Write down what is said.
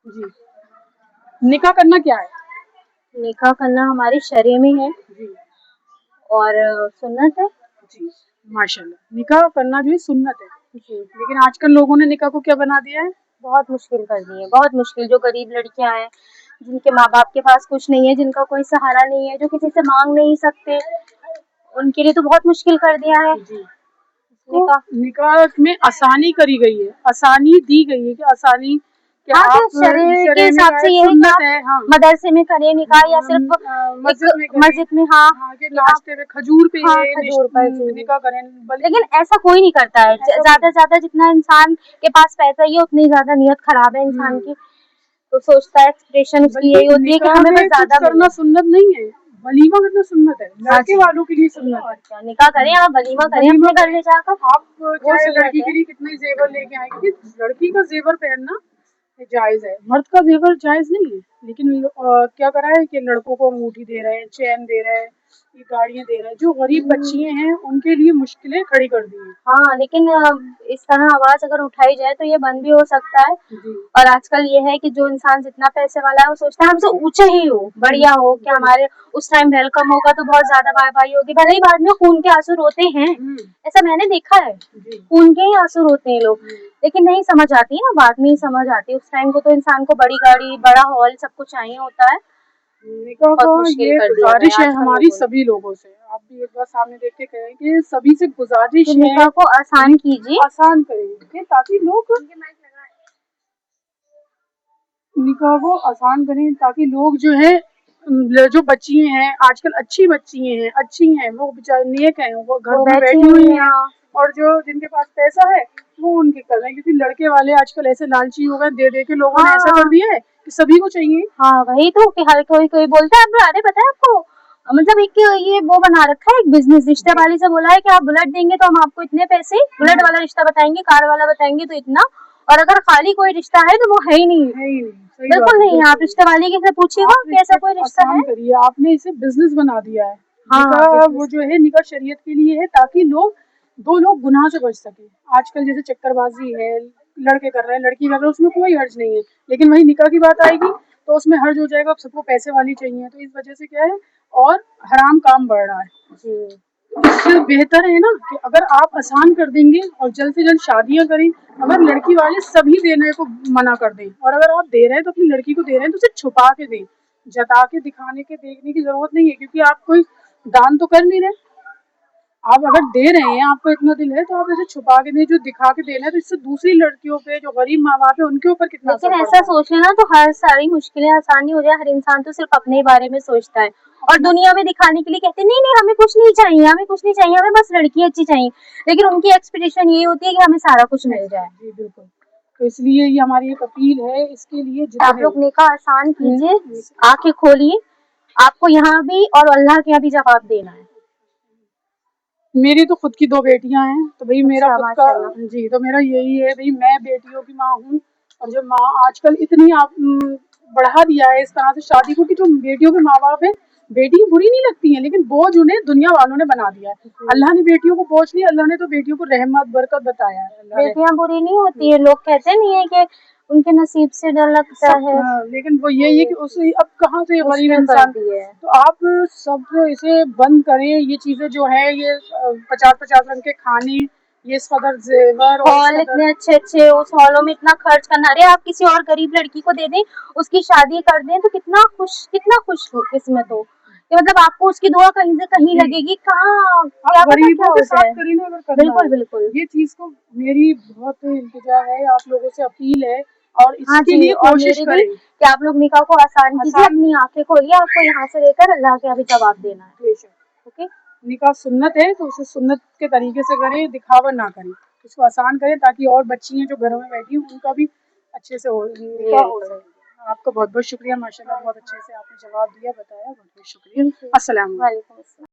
जी। निकाह करना क्या है? निकाह करना हमारी शरीय में है जी और सुन्नत है। जी, माशाल्लाह। निकाह करना जो है सुन्नत है, जी, लेकिन आजकल लोगों ने निकाह को क्या बना दिया है? बहुत मुश्किल कर दी है, बहुत मुश्किल। जो गरीब लड़कियां हैं, जिनके माँ बाप के पास कुछ नहीं है, जिनका कोई सहारा नहीं है, जो किसी से मांग नहीं सकते, उनके लिए तो बहुत मुश्किल कर दिया है जी। तो निकाह। निकाह में आसानी करी गई है, आसानी दी गई है कि आसानी कि हाँ, आप तो शरीय के शरय में हिसाब क्या से है, ये है कि सुन्नत आप है। हाँ, मदरसे में करें निकाह या सिर्फ एक मस्जिद में करें। मस्जिद में। हाँ, हाँ, कि कि आप नाश्ते में खजूर पे हाँ खजूर पर। जी, निकाह करें, बल्कि लेकिन ऐसा कोई नहीं करता है। ऐसा कोई ज्यादा से ज्यादा जितना इंसान के पास पैसा ही है, उतनी ज्यादा नीयत खराब है इंसान की। तो सोचता है, एक्सप्रेशन उसकी बल्कि यही होती है कि निकाह हमें बस में कुछ ज्यादा करना मिले। सुन्नत नहीं है, वलीमा करना सुन्नत है, हाँ लड़के जी, वालों के लिए सुन्नत और है। क्या, निकाह करें आप, वलीमा करें वलीमा अपने घर करें, ले जाकर, आप वो चाहे सुन्नत लड़की है। के लिए कितने जेवर लेके आए, क्योंकि लड़की का जेवर पहनना जायज है, मर्द का जेवर जायज नहीं है। लेकिन क्या करा है कि लड़कों को अंगूठी दे रहे हैं, चैन दे रहे हैं, ये गाड़ियां दे रहे हैं, जो गरीब बच्चियां हैं उनके लिए मुश्किलें खड़ी कर दी हैं। हाँ, लेकिन इस तरह आवाज अगर उठाई जाए तो ये बंद भी हो सकता है। जी और आजकल ये है कि जो इंसान जितना पैसे वाला है, वो सोचता है हमसे ऊंचे ही हो, बढ़िया हो, कि हमारे उस टाइम वेलकम होगा तो बहुत ज्यादा वाहवाही होगी। भले ही बाद में खून के आंसू रोते हैं, ऐसा मैंने देखा है, जी खून के ही आंसू रोते हैं लोग। लेकिन नहीं समझ आती है ना, बाद में ही समझ आती है। उस टाइम को तो इंसान को बड़ी गाड़ी, बड़ा हॉल, सब कुछ चाहिए होता है। निकाह बहुत का मुश्किल ये कर दिया गुजारिश है है आजकल हमारी लोगों ने सभी लोगों से, आप भी एक बार सामने देख के कहें कि सभी से गुजारिश कि है निकाह को आसान कीजिए। आसान करें, ताकि लोग निकाह को आसान करें, ताकि लोग जो है जो बच्चियां हैं आजकल, अच्छी बच्चियां हैं, अच्छी हैं, वो बेचारी नेक हैं, वो घर वो में बैठी बैठी हुई हुई हैं, हैं। और जो जिनके पास पैसा है वो उनके कर रहे हैं, क्योंकि लड़के वाले आजकल ऐसे लालची हो गए, दे दे के लोगों ने ऐसा कर हाँ दिया है कि सभी को चाहिए। हाँ, वही तो, कि हर कोई कोई बोलता है। अरे पता है आपको, मतलब एक ये वो बना रखा है, एक बिजनेस। रिश्ते जी वाली से बोला है कि आप बुलेट देंगे तो हम आपको इतने पैसे, बुलेट वाला रिश्ता बताएंगे, कार वाला बताएंगे तो इतना। और अगर खाली कोई रिश्ता है तो वो है ही नहीं, है ही नहीं, सही बात बिल्कुल है, नहीं है। आप बिल्कुल। रिश्ते वाली के से पूछिएगा आप कि ऐसा रिश्ते कोई को रिश्ता है। आसान करिए, आपने इसे बिजनेस बना दिया है। हाँ, निकाह वो बिजनेस। जो है, निकाह शरीयत के लिए है, ताकि लोग, दो लोग गुनाह से बच सके। आजकल जैसे चक्करबाजी है, लड़के कर रहे हैं, लड़की कर रहे हैं, उसमें कोई हर्ज नहीं है, लेकिन वही निकाह की बात आएगी तो उसमें हर्ज हो जाएगा, सबको पैसे वाली चाहिए, तो इस वजह से क्या है, और हराम काम बढ़ रहा है। जी, इससे बेहतर है ना कि अगर आप आसान कर देंगे और जल्द से जल्द शादियां करें। अगर लड़की वाले सभी देने को मना कर दें, और अगर आप दे रहे हैं तो अपनी लड़की को दे रहे हैं तो उसे छुपा के दें, जता के दिखाने के देखने की जरूरत नहीं है, क्योंकि आप कोई दान तो कर नहीं रहे। आप अगर दे रहे हैं, आपको इतना दिल है, तो आप इसे छुपा के दें, जो दिखा के देना है, तो इससे दूसरी लड़कियों पे, जो गरीब माँ बाप है, उनके ऊपर कितना लेकिन असर ऐसा पड़ता है। सोचे ना तो हर सारी मुश्किलें आसानी हो जाए। हर इंसान तो सिर्फ अपने ही बारे में सोचता है, और अपना दुनिया में दिखाने के लिए कहते हैं नहीं नहीं, हमें कुछ नहीं चाहिए, हमें कुछ नहीं चाहिए, हमें बस लड़की अच्छी चाहिए। लेकिन उनकी एक्सपेक्टेशन ये होती है कि हमें सारा कुछ मिल जाए। जी बिल्कुल। तो इसलिए ये हमारी एक अपील है, इसके लिए आप जितने लोग निकाह आसान कीजिए, आंखें खोलिए। आपको यहाँ भी और अल्लाह के यहाँ भी जवाब देना है। मेरी तो खुद की दो बेटियां हैं, तो भाई मेरा अच्छा, खुद का, माशाल्लाह। जी, तो मेरा यही है भाई, मैं बेटियों की माँ हूँ। और जो माँ आजकल इतनी बढ़ा दिया है इस तरह से शादी को, कि जो बेटियों के माँ बाप है, बेटी बुरी नहीं लगती है, लेकिन बोझ उन्हें दुनिया वालों ने बना दिया है। अल्लाह ने बेटियों को बोझ नहीं, अल्लाह ने तो बेटियों को रहमत बरकत बताया है, अल्लाह ने। बेटियां बुरी नहीं होती है, लोग कहते नहीं है कि उनके नसीब से डर लगता सब है। लेकिन वो यही है कि उसे अब कहाँ से गरीब मुश्किल कर इंसान। दी है। तो आप सब इसे बंद करें, ये चीजें जो है, ये 50-50 रंग के खाने, ये इस कदर जेवर और इस हॉल कदर। इतने अच्छे अच्छे, उस हॉलों में इतना खर्च करना। अरे आप किसी और गरीब लड़की को दे दें, उसकी शादी कर दें, तो कितना खुश हो, किस्मत हो कि मतलब आपको उसकी दुआ कहीं से कहीं जी, लगेगी। कहाँ आप क्या पता क्या गरीबों के हो साथ जाए। करें ना, अगर करना बिल्कुल है। बिल्कुल। ये चीज को मेरी बहुत इल्तिजा है, आप लोगों से अपील है, और हाँ इसके जी, लिए और कोशिश मेरी भी, करें। कि आप लोग निकाह को आसान कीजिए, आसान, अपनी आंखें खोलिए। आपको यहाँ से लेकर अल्लाह के यहाँ भी जवाब देना है। बेशक, ओके। निकाह सुन्नत है, तो उसे सुन्नत के तरीके से करें, दिखावा ना करें, इसको आसान करें, ताकि और बच्चियां जो घरों में बैठी हैं उनका भी अच्छे से हो, निकाह हो बिल्कुल। सके। आपका बहुत बहुत शुक्रिया, माशाल्लाह, बहुत अच्छे से आपने जवाब दिया, बताया, बहुत बहुत शुक्रिया। Thank you. अस्सलाम वालेकुम। वालेकुम अस्सलाम।